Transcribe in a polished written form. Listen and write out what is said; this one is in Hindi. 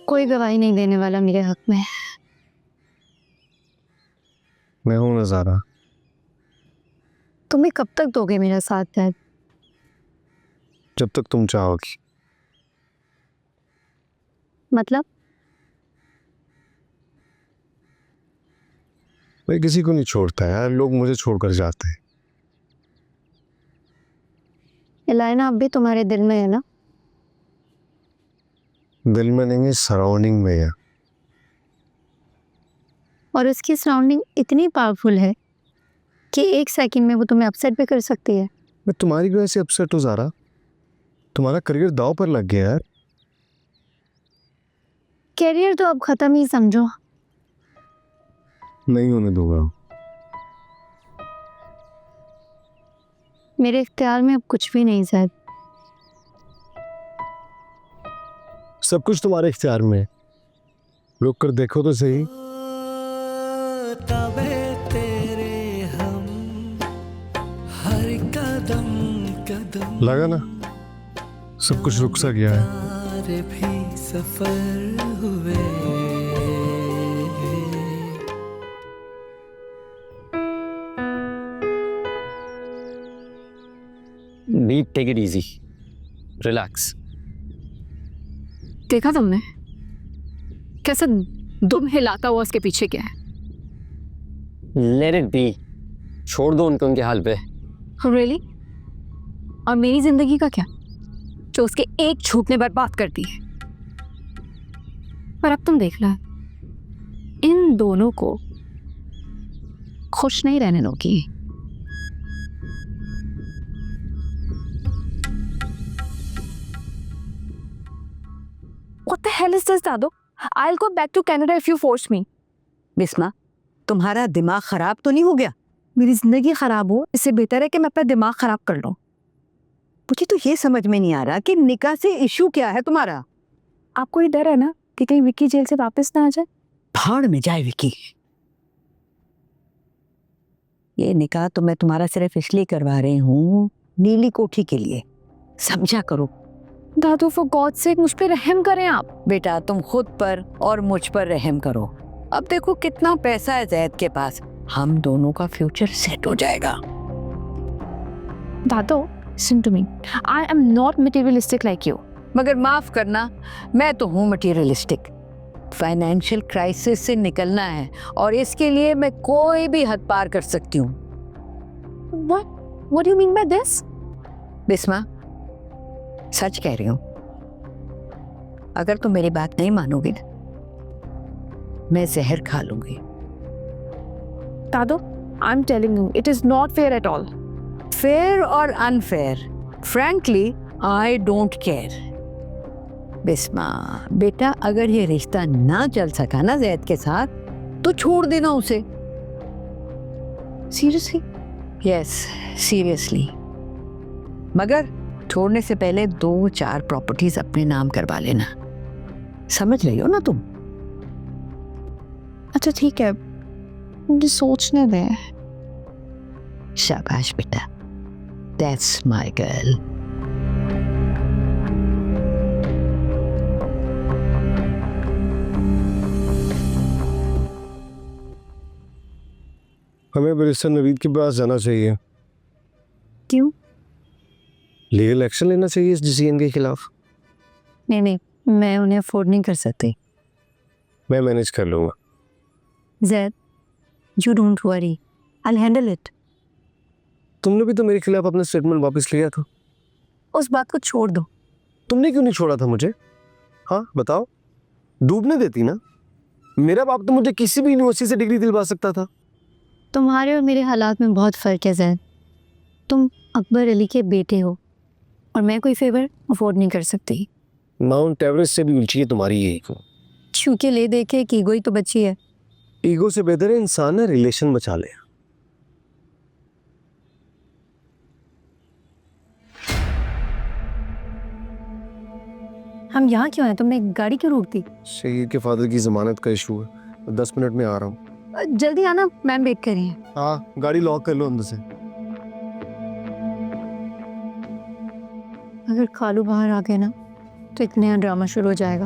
कोई गवाही नहीं देने वाला मेरे हक में। मैं हूं नजारा। तुम्हें कब तक दोगे मेरा साथ दैट? जब तक तुम चाहोगी। मतलब? मैं किसी को नहीं छोड़ता यार, लोग मुझे छोड़कर जाते हैं। एलाइना अब भी तुम्हारे दिल में है ना? दिल में नहीं है, सराउंडिंग में है। और उसकी सराउंडिंग इतनी पावरफुल है कि एक सेकंड में वो तुम्हें अपसेट भी कर सकती है। मैं तुम्हारी वजह से अपसेट हूँ ज़ारा। तुम्हारा करियर दांव पर लग गया यार। कैरियर तो अब खत्म ही समझो। नहीं होने दूंगा। मेरे इख्तियार में अब कुछ भी नहीं ज़ैद। सब कुछ तुम्हारे इख्तियार में है। रुक कर देखो तो सही। तेरे हम हर कदम कदम लगा ना सब कुछ रुक सा गया है। भी सफर हुए। Need take it easy, relax. देखा तुमने कैसे दुम हिलाता हुआ उसके पीछे क्या है? लेट इट बी, छोड़ दो उनको उनके हाल पे। रियली? और मेरी जिंदगी का क्या जो उसके एक झूठ ने बर्बाद कर दी है? पर अब तुम देख ला, इन दोनों को खुश नहीं रहने दोगी। What the hell is this, Dado? I'll go back to Canada if you force me. Bisma, तुम्हारा दिमाग खराब तो नहीं हो गया? मेरी जिंदगी खराब हो इससे बेहतर है कि मैं अपना दिमाग खराब कर लूं। मुझे तो ये समझ में नहीं आ रहा कि निकाह से इशू क्या है तुम्हारा? आपको ये डर है ना कि कहीं विक्की जेल से वापस ना आ जाए? भाड़ में जाए विकी। ये निकाह तो मैं तुम्हारा सिर्फ इसलिए करवा रही हूँ, नीली कोठी के लिए। समझा करो। दादू फॉर गॉड सेक मुझ पे रहम करें आप। बेटा तुम खुद पर और मुझ पर रहम करो। अब देखो कितना पैसा है जैद के पास, हम दोनों का फ्यूचर सेट हो जाएगा। दादू listen to me. I am not materialistic like you. मगर माफ करना, मैं तो हूँ मटीरियलिस्टिक। फाइनेंशियल क्राइसिस से निकलना है और इसके लिए मैं कोई भी हद पार कर सकती हूँ। What do you mean by this? Bisma, सच कह रही हूँ। अगर तुम मेरी बात नहीं मानोगी ना, मैं जहर खा लूंगी। दादू, I'm telling you, it is not fair at all. Fair और unfair, frankly I don't care. Bisma बेटा, अगर ये रिश्ता ना चल सका ना जैद के साथ तो छोड़ देना उसे। Seriously? Yes seriously. मगर छोड़ने से पहले 2-4 प्रॉपर्टीज अपने नाम करवा लेना। समझ रही हो ना तुम? अच्छा ठीक है, मुझे सोचने दे। शाबाश बेटा, दैट्स माय गर्ल। हमें बैरिस्टर नवीद के पास जाना चाहिए। क्यों? लीगल एक्शन लेना चाहिए इस डिसीजन के खिलाफ। नहीं नहीं, मैं उन्हें अफोर्ड नहीं कर सकती। मैं मैनेज कर लूंगा। Zaid, you don't worry, I will handle it. तुमने भी तो मेरे खिलाफ अपना स्टेटमेंट वापस लिया था। उस बात को छोड़ दो। तुमने क्यों नहीं छोड़ा था मुझे? हाँ बताओ, डूबने देती ना। मेरा बाप तो मुझे किसी भी यूनिवर्सिटी से डिग्री दिलवा सकता था। तुम्हारे और मेरे हालात में बहुत फ़र्क है ज़ैद। तुम अकबर अली के बेटे हो और मैं कोई फेवर अफोर्ड नहीं कर सकती। माउंट एवरेस्ट से भी ऊंची है तुम्हारी ये ईगो। छूके ले देखे कि ईगो ही तो बची है। ईगो से बेहतर है इंसान ना रिलेशन बचा ले। हम यहाँ क्यों हैं? तुमने गाड़ी क्यों रोक दी? शहीद के फादर की जमानत का इशू है। 10 मिनट में आ रहा हूँ। जल्दी आना, मैम वेट कर रही हैं। हाँ, गाड़ी लॉक कर लो अंदर से। अगर खालू बाहर आ गए ना तो एक नया ड्रामा शुरू हो जाएगा।